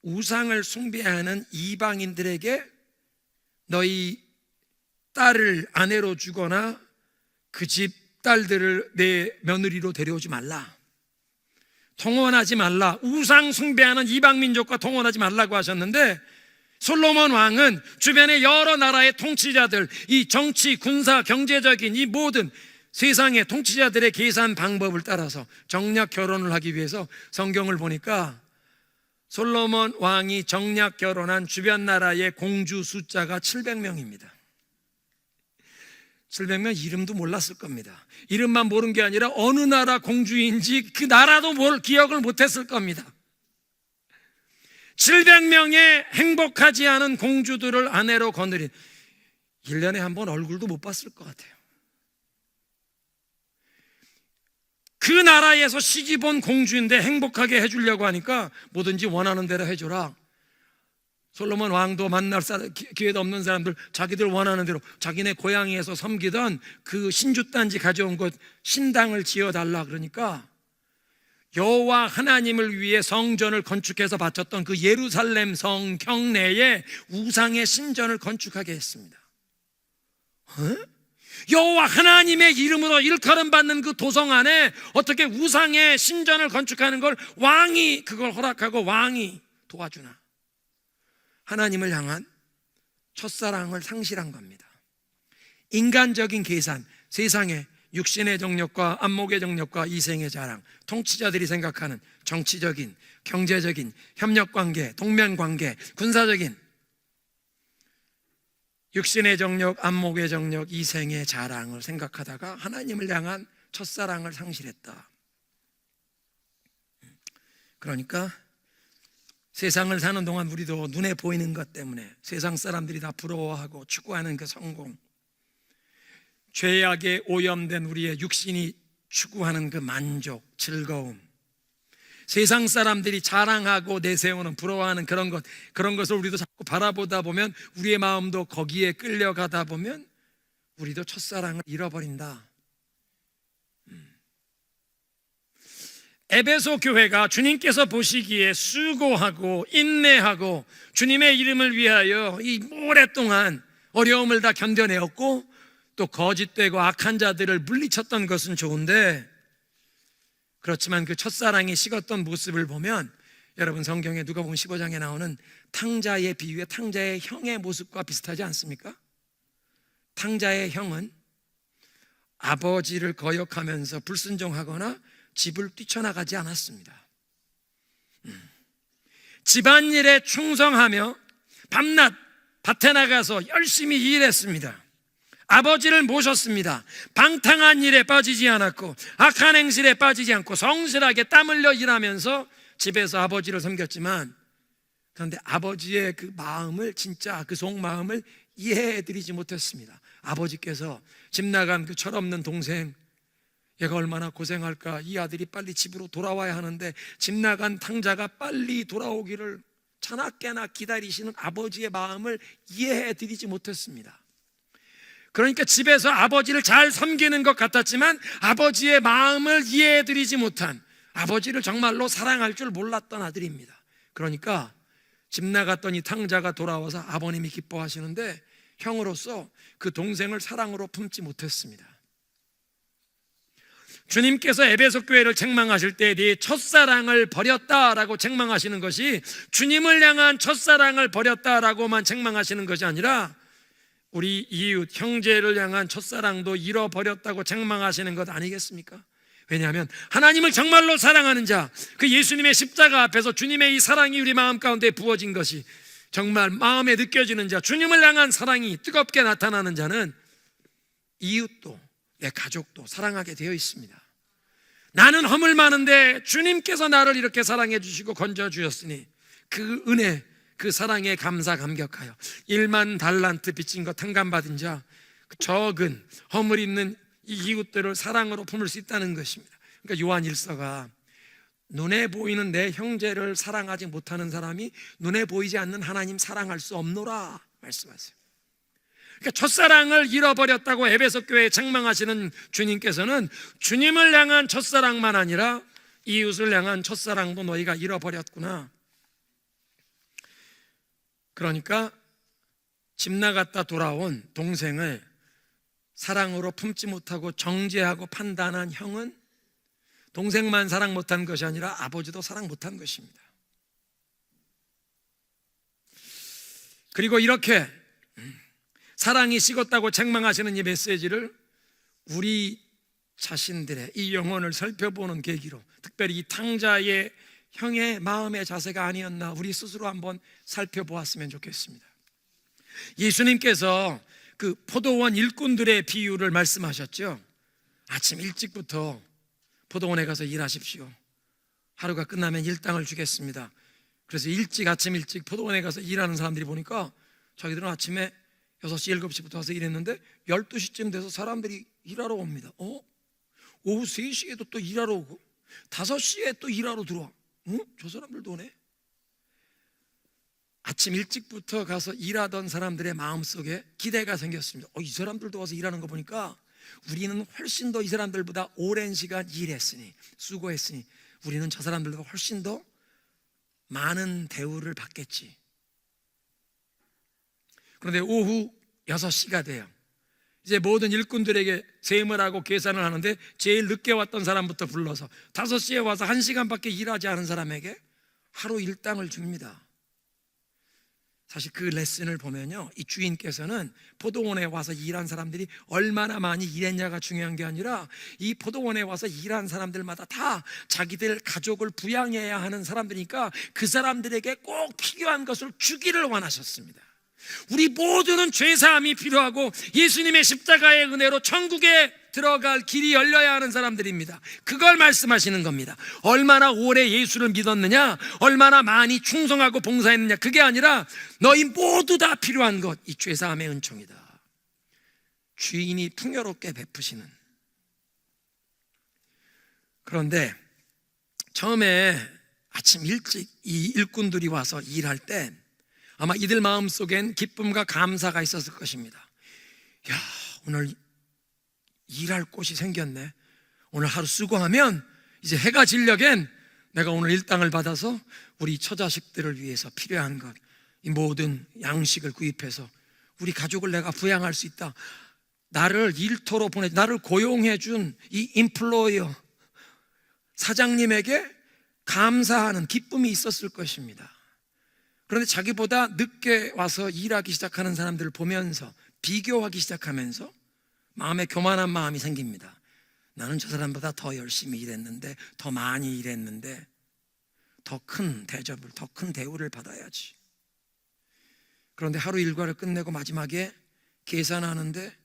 S1: 우상을 숭배하는 이방인들에게 너희 딸을 아내로 주거나 그 집 딸들을 내 며느리로 데려오지 말라, 통혼하지 말라, 우상 숭배하는 이방 민족과 통혼하지 말라고 하셨는데, 솔로몬 왕은 주변의 여러 나라의 통치자들, 이 정치, 군사, 경제적인 이 모든 세상의 통치자들의 계산 방법을 따라서 정략 결혼을 하기 위해서 성경을 보니까 솔로몬 왕이 정략 결혼한 주변 나라의 공주 숫자가 700명입니다. 700명 이름도 몰랐을 겁니다. 이름만 모른 게 아니라 어느 나라 공주인지 그 나라도 기억을 못했을 겁니다. 700명의 행복하지 않은 공주들을 아내로 거느린, 1년에 한 번 얼굴도 못 봤을 것 같아요. 그 나라에서 시집 온 공주인데 행복하게 해주려고 하니까 뭐든지 원하는 대로 해줘라. 솔로몬 왕도 만날 기회도 없는 사람들 자기들 원하는 대로 자기네 고향에서 섬기던 그 신주단지 가져온 것 신당을 지어달라 그러니까 여호와 하나님을 위해 성전을 건축해서 바쳤던 그 예루살렘 성 경내에 우상의 신전을 건축하게 했습니다. 여호와 하나님의 이름으로 일컬음 받는 그 도성 안에 어떻게 우상의 신전을 건축하는 걸 왕이 그걸 허락하고 왕이 도와주나? 하나님을 향한 첫사랑을 상실한 겁니다. 인간적인 계산, 세상의 육신의 정력과 안목의 정력과 이생의 자랑, 통치자들이 생각하는 정치적인, 경제적인, 협력관계, 동맹관계, 군사적인 육신의 정력, 안목의 정력, 이생의 자랑을 생각하다가 하나님을 향한 첫사랑을 상실했다. 그러니까 세상을 사는 동안 우리도 눈에 보이는 것 때문에 세상 사람들이 다 부러워하고 추구하는 그 성공, 죄악에 오염된 우리의 육신이 추구하는 그 만족, 즐거움, 세상 사람들이 자랑하고 내세우는 부러워하는 그런 것을 우리도 자꾸 바라보다 보면 우리의 마음도 거기에 끌려가다 보면 우리도 첫사랑을 잃어버린다. 에베소 교회가 주님께서 보시기에 수고하고 인내하고 주님의 이름을 위하여 이 오랫동안 어려움을 다 견뎌내었고 또 거짓되고 악한 자들을 물리쳤던 것은 좋은데, 그렇지만 그 첫사랑이 식었던 모습을 보면 여러분 성경에 누가복음 15장에 나오는 탕자의 비유의 탕자의 형의 모습과 비슷하지 않습니까? 탕자의 형은 아버지를 거역하면서 불순종하거나 집을 뛰쳐나가지 않았습니다. 집안일에 충성하며 밤낮 밭에 나가서 열심히 일했습니다. 아버지를 모셨습니다. 방탕한 일에 빠지지 않았고 악한 행실에 빠지지 않고 성실하게 땀 흘려 일하면서 집에서 아버지를 섬겼지만, 그런데 아버지의 그 마음을, 진짜 그 속마음을 이해해드리지 못했습니다. 아버지께서 집 나간 그 철없는 동생, 얘가 얼마나 고생할까, 이 아들이 빨리 집으로 돌아와야 하는데 집 나간 탕자가 빨리 돌아오기를 자나깨나 기다리시는 아버지의 마음을 이해해드리지 못했습니다. 그러니까 집에서 아버지를 잘 섬기는 것 같았지만 아버지의 마음을 이해해드리지 못한, 아버지를 정말로 사랑할 줄 몰랐던 아들입니다. 그러니까 집 나갔더니 탕자가 돌아와서 아버님이 기뻐하시는데 형으로서 그 동생을 사랑으로 품지 못했습니다. 주님께서 에베소 교회를 책망하실 때 네 첫사랑을 버렸다라고 책망하시는 것이 주님을 향한 첫사랑을 버렸다라고만 책망하시는 것이 아니라 우리 이웃, 형제를 향한 첫사랑도 잃어버렸다고 책망하시는 것 아니겠습니까? 왜냐하면 하나님을 정말로 사랑하는 자, 그 예수님의 십자가 앞에서 주님의 이 사랑이 우리 마음 가운데 부어진 것이 정말 마음에 느껴지는 자, 주님을 향한 사랑이 뜨겁게 나타나는 자는 이웃도 내 가족도 사랑하게 되어 있습니다. 나는 허물 많은데 주님께서 나를 이렇게 사랑해 주시고 건져 주셨으니 그 은혜, 그 사랑에 감사 감격하여 1만 달란트 빚진 것 탕감받은 자, 적은 허물 있는 이 이웃들을 사랑으로 품을 수 있다는 것입니다. 그러니까 요한 1서가 눈에 보이는 내 형제를 사랑하지 못하는 사람이 눈에 보이지 않는 하나님 사랑할 수 없노라 말씀하세요. 그러니까 첫사랑을 잃어버렸다고 에베소 교회에 책망하시는 주님께서는 주님을 향한 첫사랑만 아니라 이웃을 향한 첫사랑도 너희가 잃어버렸구나. 그러니까 집 나갔다 돌아온 동생을 사랑으로 품지 못하고 정죄하고 판단한 형은 동생만 사랑 못한 것이 아니라 아버지도 사랑 못한 것입니다. 그리고 이렇게 사랑이 식었다고 책망하시는 이 메시지를 우리 자신들의 이 영혼을 살펴보는 계기로, 특별히 이 탕자의 형의 마음의 자세가 아니었나 우리 스스로 한번 살펴보았으면 좋겠습니다. 예수님께서 그 포도원 일꾼들의 비유를 말씀하셨죠. 아침 일찍부터 포도원에 가서 일하십시오. 하루가 끝나면 일당을 주겠습니다. 그래서 아침 일찍 포도원에 가서 일하는 사람들이 보니까 자기들은 아침에 6시, 7시부터 와서 일했는데 12시쯤 돼서 사람들이 일하러 옵니다. 오후 3시에도 또 일하러 오고 5시에 또 일하러 들어와. 저 사람들도 오네. 아침 일찍부터 가서 일하던 사람들의 마음속에 기대가 생겼습니다. 이 사람들도 와서 일하는 거 보니까 우리는 훨씬 더 이 사람들보다 오랜 시간 일했으니, 수고했으니 우리는 저 사람들보다 훨씬 더 많은 대우를 받겠지. 그런데 오후 6시가 돼요. 이제 모든 일꾼들에게 세임을 하고 계산을 하는데 제일 늦게 왔던 사람부터 불러서 5시에 와서 1시간밖에 일하지 않은 사람에게 하루 일당을 줍니다. 사실 그 레슨을 보면요, 이 주인께서는 포도원에 와서 일한 사람들이 얼마나 많이 일했냐가 중요한 게 아니라 이 포도원에 와서 일한 사람들마다 다 자기들 가족을 부양해야 하는 사람들이니까 그 사람들에게 꼭 필요한 것을 주기를 원하셨습니다. 우리 모두는 죄사함이 필요하고 예수님의 십자가의 은혜로 천국에 들어갈 길이 열려야 하는 사람들입니다. 그걸 말씀하시는 겁니다. 얼마나 오래 예수를 믿었느냐, 얼마나 많이 충성하고 봉사했느냐, 그게 아니라 너희 모두 다 필요한 것, 이 죄사함의 은총이다. 주인이 풍요롭게 베푸시는. 그런데 처음에 아침 일찍 이 일꾼들이 와서 일할 때 아마 이들 마음속엔 기쁨과 감사가 있었을 것입니다. 야, 오늘 일할 곳이 생겼네. 오늘 하루 수고하면 이제 해가 지려겐 내가 오늘 일당을 받아서 우리 처자식들을 위해서 필요한 것, 이 모든 양식을 구입해서 우리 가족을 내가 부양할 수 있다. 나를 일터로 나를 고용해 준 이 임플로이어 사장님에게 감사하는 기쁨이 있었을 것입니다. 그런데 자기보다 늦게 와서 일하기 시작하는 사람들을 보면서 비교하기 시작하면서 마음에 교만한 마음이 생깁니다. 나는 저 사람보다 더 열심히 일했는데, 더 많이 일했는데 더 큰 대접을, 더 큰 대우를 받아야지. 그런데 하루 일과를 끝내고 마지막에 계산하는데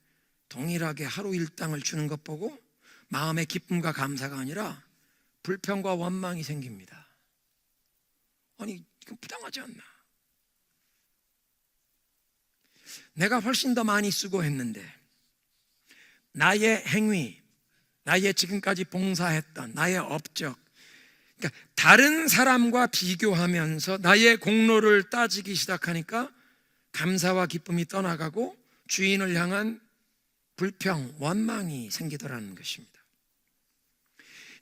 S1: 동일하게 하루 일당을 주는 것 보고 마음의 기쁨과 감사가 아니라 불평과 원망이 생깁니다. 아니, 이건 부당하지 않나? 내가 훨씬 더 많이 수고했는데 나의 행위, 나의 지금까지 봉사했던 나의 업적, 그러니까 다른 사람과 비교하면서 나의 공로를 따지기 시작하니까 감사와 기쁨이 떠나가고 주인을 향한 불평, 원망이 생기더라는 것입니다.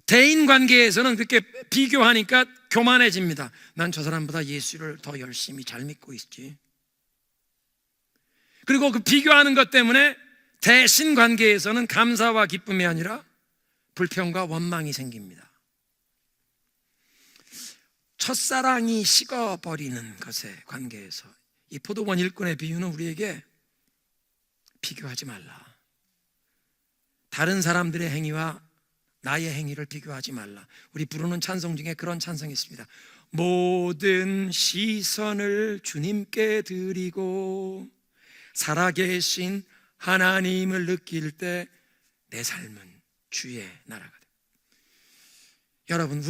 S1: 대인 관계에서는 그렇게 비교하니까 교만해집니다. 난 저 사람보다 예수를 더 열심히 잘 믿고 있지. 그리고 그 비교하는 것 때문에 대신 관계에서는 감사와 기쁨이 아니라 불평과 원망이 생깁니다. 첫사랑이 식어버리는 것에 관계에서 이 포도원 일꾼의 비유는 우리에게 비교하지 말라, 다른 사람들의 행위와 나의 행위를 비교하지 말라. 우리 부르는 찬송 중에 그런 찬송이 있습니다. 모든 시선을 주님께 드리고 살아계신 하나님을 느낄 때 내 삶은 주의 나라가 됩니다. 여러분,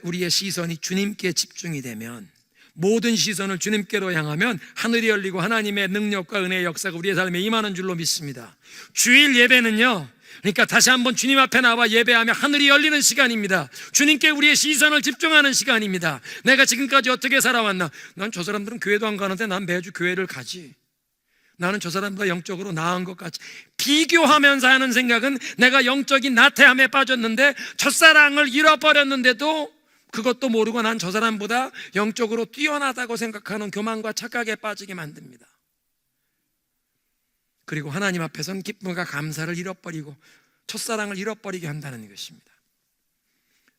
S1: 우리의 시선이 주님께 집중이 되면, 모든 시선을 주님께로 향하면 하늘이 열리고 하나님의 능력과 은혜의 역사가 우리의 삶에 임하는 줄로 믿습니다. 주일 예배는요, 그러니까 다시 한번 주님 앞에 나와 예배하며 하늘이 열리는 시간입니다. 주님께 우리의 시선을 집중하는 시간입니다. 내가 지금까지 어떻게 살아왔나? 난 저 사람들은 교회도 안 가는데 난 매주 교회를 가지. 나는 저 사람보다 영적으로 나은 것 같지. 비교하면서 하는 생각은 내가 영적인 나태함에 빠졌는데 첫사랑을 잃어버렸는데도 그것도 모르고 난 저 사람보다 영적으로 뛰어나다고 생각하는 교만과 착각에 빠지게 만듭니다. 그리고 하나님 앞에서는 기쁨과 감사를 잃어버리고 첫사랑을 잃어버리게 한다는 것입니다.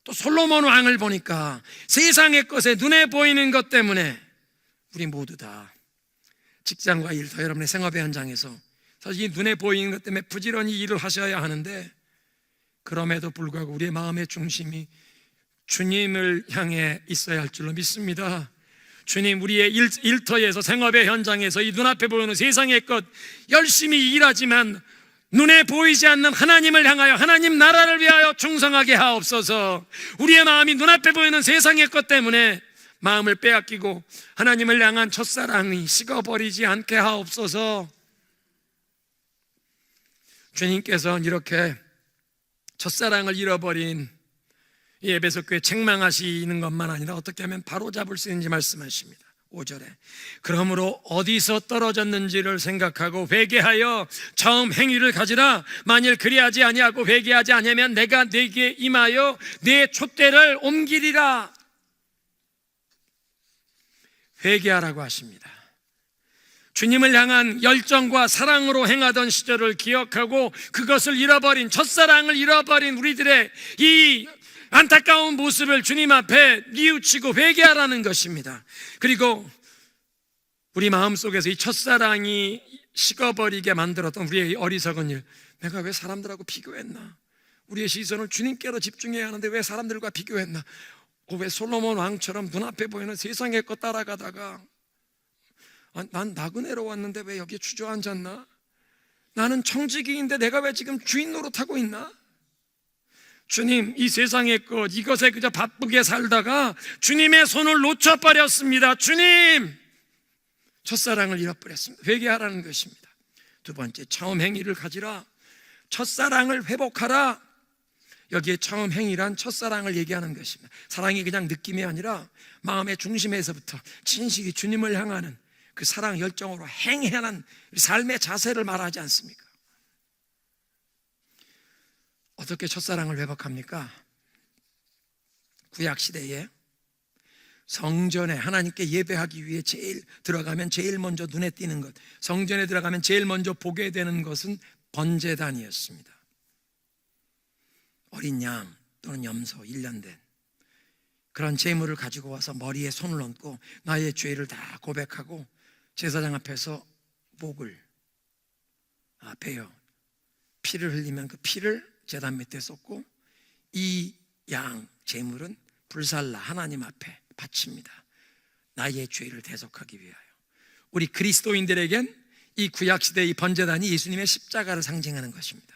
S1: 또 솔로몬 왕을 보니까 세상의 것에 눈에 보이는 것 때문에 우리 모두 다 직장과 일, 더 여러분의 생업의 현장에서 사실 이 눈에 보이는 것 때문에 부지런히 일을 하셔야 하는데, 그럼에도 불구하고 우리의 마음의 중심이 주님을 향해 있어야 할 줄로 믿습니다. 주님, 우리의 일터에서, 생업의 현장에서 이 눈앞에 보이는 세상의 것 열심히 일하지만 눈에 보이지 않는 하나님을 향하여, 하나님 나라를 위하여 충성하게 하옵소서. 우리의 마음이 눈앞에 보이는 세상의 것 때문에 마음을 빼앗기고 하나님을 향한 첫사랑이 식어버리지 않게 하옵소서. 주님께서는 이렇게 첫사랑을 잃어버린 이 에베소 교회 책망하시는 것만 아니라 어떻게 하면 바로잡을 수 있는지 말씀하십니다. 5절에 그러므로 어디서 떨어졌는지를 생각하고 회개하여 처음 행위를 가지라. 만일 그리하지 아니하고 회개하지 아니하면 내가 네게 임하여 네 촛대를 옮기리라. 회개하라고 하십니다. 주님을 향한 열정과 사랑으로 행하던 시절을 기억하고 그것을 잃어버린, 첫사랑을 잃어버린 우리들의 이 안타까운 모습을 주님 앞에 뉘우치고 회개하라는 것입니다. 그리고 우리 마음속에서 이 첫사랑이 식어버리게 만들었던 우리의 어리석은 일, 내가 왜 사람들하고 비교했나? 우리의 시선을 주님께로 집중해야 하는데 왜 사람들과 비교했나? 왜 솔로몬 왕처럼 눈앞에 보이는 세상의 것 따라가다가 난 나그네로 왔는데 왜 여기에 주저앉았나? 나는 청지기인데 내가 왜 지금 주인 노릇하고 있나? 주님, 이 세상의 것, 이것에 그저 바쁘게 살다가 주님의 손을 놓쳐버렸습니다. 주님, 첫사랑을 잃어버렸습니다. 회개하라는 것입니다. 두 번째, 처음 행위를 가지라. 첫사랑을 회복하라. 여기에 처음 행위란 첫사랑을 얘기하는 것입니다. 사랑이 그냥 느낌이 아니라 마음의 중심에서부터 진실이 주님을 향하는 그 사랑 열정으로 행하는 삶의 자세를 말하지 않습니까? 어떻게 첫사랑을 회복합니까? 구약시대에 성전에 하나님께 예배하기 위해 들어가면 제일 먼저 눈에 띄는 것, 성전에 들어가면 제일 먼저 보게 되는 것은 번제단이었습니다. 어린 양 또는 염소 1년 된 그런 제물을 가지고 와서 머리에 손을 얹고 나의 죄를 다 고백하고 제사장 앞에서 목을 베어 피를 흘리면 그 피를 제단 밑에 쏟고 이 양 제물은 불살라 하나님 앞에 바칩니다. 나의 죄를 대속하기 위하여. 우리 그리스도인들에겐 이 구약시대의 이 번제단이 예수님의 십자가를 상징하는 것입니다.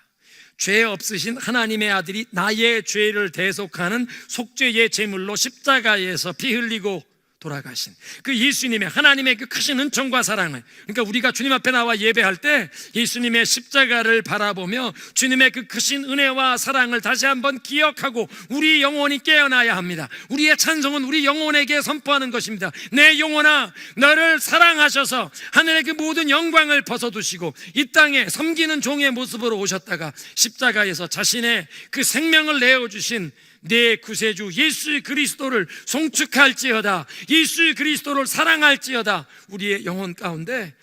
S1: 죄 없으신 하나님의 아들이 나의 죄를 대속하는 속죄의 제물로 십자가에서 피 흘리고 돌아가신 그 예수님의, 하나님의 그 크신 은총과 사랑을, 그러니까 우리가 주님 앞에 나와 예배할 때 예수님의 십자가를 바라보며 주님의 그 크신 은혜와 사랑을 다시 한번 기억하고 우리 영혼이 깨어나야 합니다. 우리의 찬송은 우리 영혼에게 선포하는 것입니다. 내 영혼아, 너를 사랑하셔서 하늘의 그 모든 영광을 벗어두시고 이 땅에 섬기는 종의 모습으로 오셨다가 십자가에서 자신의 그 생명을 내어주신 내 구세주 예수 그리스도를 송축할지어다, 예수 그리스도를 사랑할지어다. 우리의 영혼 가운데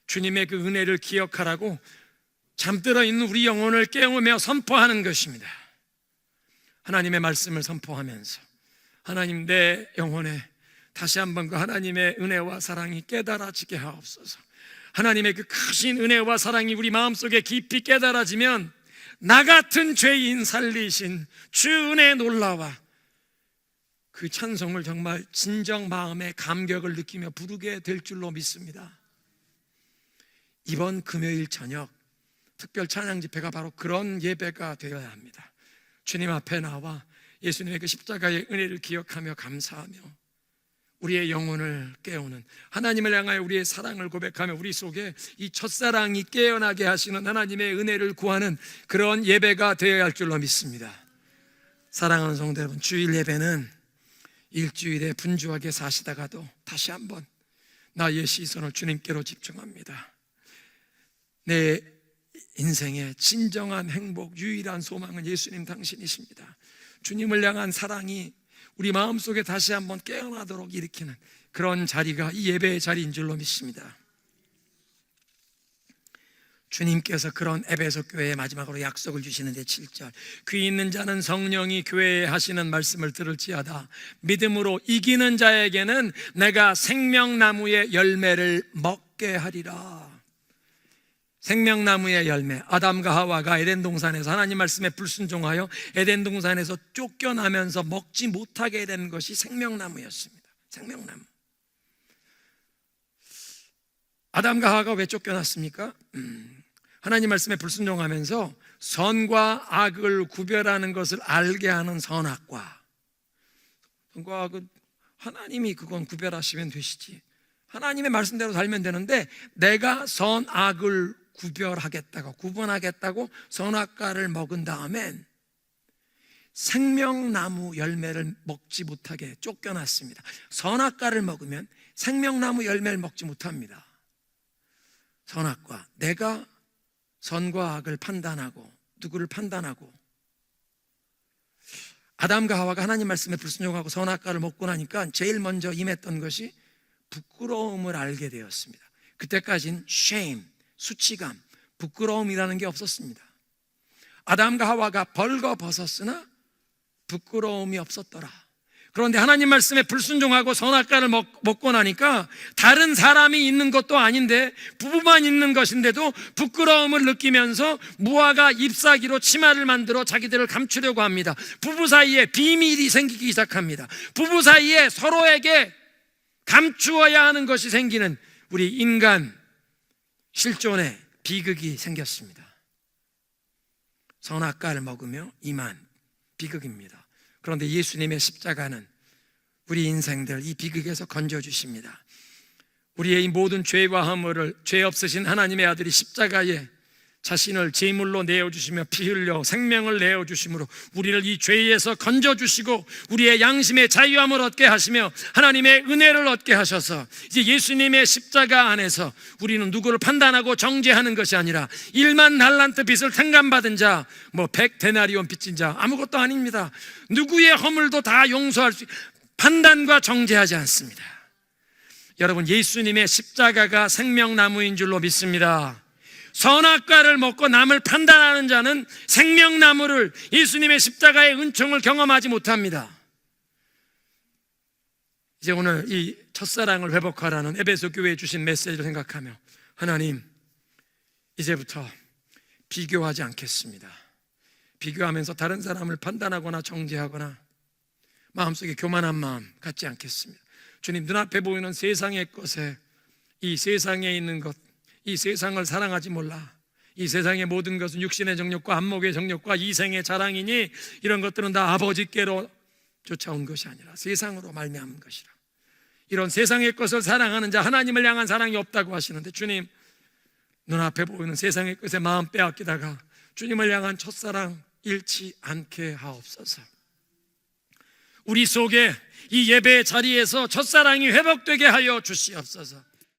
S1: 주님의 그 은혜를 기억하라고 잠들어 있는 우리 영혼을 깨우며 선포하는 것입니다. 하나님의 말씀을 선포하면서 하나님, 내 영혼에 다시 한번 그 하나님의 은혜와 사랑이 깨달아지게 하옵소서. 하나님의 그 크신 은혜와 사랑이 우리 마음속에 깊이 깨달아지면 나 같은 죄인 살리신 주 은혜 놀라와 그 찬송을 정말 진정 마음의 감격을 느끼며 부르게 될 줄로 믿습니다. 이번 금요일 저녁 특별 찬양 집회가 바로 그런 예배가 되어야 합니다. 주님 앞에 나와 예수님의 그 십자가의 은혜를 기억하며 감사하며 우리의 영혼을 깨우는, 하나님을 향하여 우리의 사랑을 고백하며 우리 속에 이 첫사랑이 깨어나게 하시는 하나님의 은혜를 구하는 그런 예배가 되어야 할 줄로 믿습니다. 사랑하는 성도 여러분, 주일 예배는 일주일에 분주하게 사시다가도 다시 한번 나의 시선을 주님께로 집중합니다. 내 인생의 진정한 행복, 유일한 소망은 예수님 당신이십니다. 주님을 향한 사랑이 우리 마음속에 다시 한번 깨어나도록 일으키는 그런 자리가 이 예배의 자리인 줄로 믿습니다. 주님께서 그런 에베소 교회에 마지막으로 약속을 주시는데 7절, 귀 있는 자는 성령이 교회에 하시는 말씀을 들을지어다. 믿음으로 이기는 자에게는 내가 생명나무의 열매를 먹게 하리라. 생명나무의 열매, 아담과 하와가 에덴 동산에서 하나님 말씀에 불순종하여 에덴 동산에서 쫓겨나면서 먹지 못하게 된 것이 생명나무였습니다. 생명나무. 아담과 하와가 왜 쫓겨났습니까? 하나님 말씀에 불순종하면서 선과 악을 구별하는 것을 알게 하는 선악과, 선과 악은 하나님이 그건 구별하시면 되시지, 하나님의 말씀대로 살면 되는데 내가 선악을 구분하겠다고 선악과를 먹은 다음엔 생명나무 열매를 먹지 못하게 쫓겨났습니다. 선악과를 먹으면 생명나무 열매를 먹지 못합니다. 선악과, 내가 선과 악을 판단하고, 누구를 판단하고, 아담과 하와가 하나님 말씀에 불순종하고 선악과를 먹고 나니까 제일 먼저 임했던 것이 부끄러움을 알게 되었습니다. 그때까지는 shame, 수치감, 부끄러움이라는 게 없었습니다. 아담과 하와가 벌거벗었으나 부끄러움이 없었더라. 그런데 하나님 말씀에 불순종하고 선악과를 먹고 나니까 다른 사람이 있는 것도 아닌데 부부만 있는 것인데도 부끄러움을 느끼면서 무화과 잎사귀로 치마를 만들어 자기들을 감추려고 합니다. 부부 사이에 비밀이 생기기 시작합니다. 부부 사이에 서로에게 감추어야 하는 것이 생기는 우리 인간 실존의 비극이 생겼습니다. 선악과를 먹으며 임한 비극입니다. 그런데 예수님의 십자가는 우리 인생들 이 비극에서 건져주십니다. 우리의 이 모든 죄와 허물을 죄 없으신 하나님의 아들이 십자가에 자신을 제물로 내어주시며 피 흘려 생명을 내어주심으로 우리를 이 죄에서 건져주시고 우리의 양심의 자유함을 얻게 하시며 하나님의 은혜를 얻게 하셔서 이제 예수님의 십자가 안에서 우리는 누구를 판단하고 정죄하는 것이 아니라 1만 달란트 빚을 탕감받은 자, 100데나리온 빚진 자, 아무것도 아닙니다. 누구의 허물도 다 용서할 수, 판단과 정죄하지 않습니다. 여러분, 예수님의 십자가가 생명나무인 줄로 믿습니다. 선악과를 먹고 남을 판단하는 자는 생명나무를, 예수님의 십자가의 은총을 경험하지 못합니다. 이제 오늘 이 첫사랑을 회복하라는 에베소 교회에 주신 메시지를 생각하며 하나님, 이제부터 비교하지 않겠습니다. 비교하면서 다른 사람을 판단하거나 정죄하거나 마음속에 교만한 마음 갖지 않겠습니다. 주님, 눈앞에 보이는 세상의 것에, 이 세상에 있는 것, 이 세상을 사랑하지 몰라. 이 세상의 모든 것은 육신의 정욕과 안목의 정욕과 이생의 자랑이니 이런 것들은 다 아버지께로 쫓아온 것이 아니라 세상으로 말미암은 것이라. 이런 세상의 것을 사랑하는 자 하나님을 향한 사랑이 없다고 하시는데, 주님, 눈앞에 보이는 세상의 것에 마음 빼앗기다가 주님을 향한 첫사랑 잃지 않게 하옵소서. 우리 속에 이 예배의 자리에서 첫사랑이 회복되게 하여 주시옵소서.